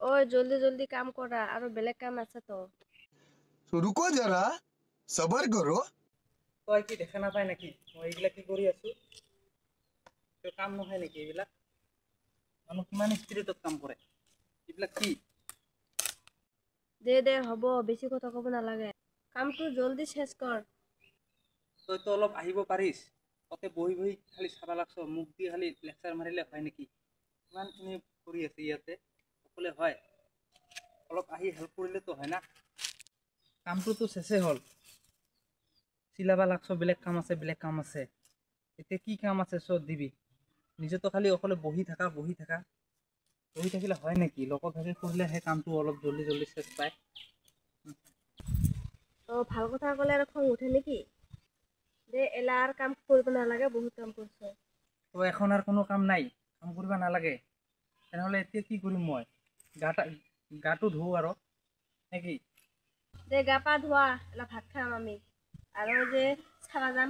ওই জলদি জলদি কাম করা, আরো বেলেগ কাম আছে তো। रुको जरा सबर करो। তই কি দেখা নাপায় নেকি মই এইবিলাক কি কৰি আছো? তোৰ কাম নহয় নেকি এইবিলাক? মানুহ কিমান স্পিৰিটত কাম কৰে এইবিলাক কি? দে দে হ'ব, বেছি কথা কব নালাগে। কামটো জলদি শেষ কৰ। তইতো অলপ আহিব পাৰিছ, তাতে বহি বহি খালি চাবা লাগছ, মুখ দি খালি লেকচাৰ মাৰিলে হয় নেকি? ইমানখিনি কৰি আছে ইয়াতে অকলে হয়? অলপ আহি হেল্প কৰিলেতো হয় না? কামটোতো চেছে হ'ল, চিলাবা লাগছ, বেলেগ কাম আছে বেলেগ কাম আছে। এতিয়া কি কাম আছে চব দিবি, নিজেতো খালি অকলে বহি থাকা বহি থাকিলে হয় নেকি? লগত থাকি কৰিলে সেই কামটো অলপ জল্দি জল্দি চেছ পায়। তো ভাল কথা কলে আৰু খং উঠে নেকি? দে এলা আৰু কাম কৰিব নালাগে, বহুত কাম কৰিছ। তো এখন আৰু কোনো কাম নাই, কাম কৰিব নালাগে? তেনেহ'লে এতিয়া কি কৰিম মই? গাটো ধুওঁ আৰু নেকি? দে গা পা ধোৱা, এলা ভাত খাম আমি আৰু যে চাবা যাম।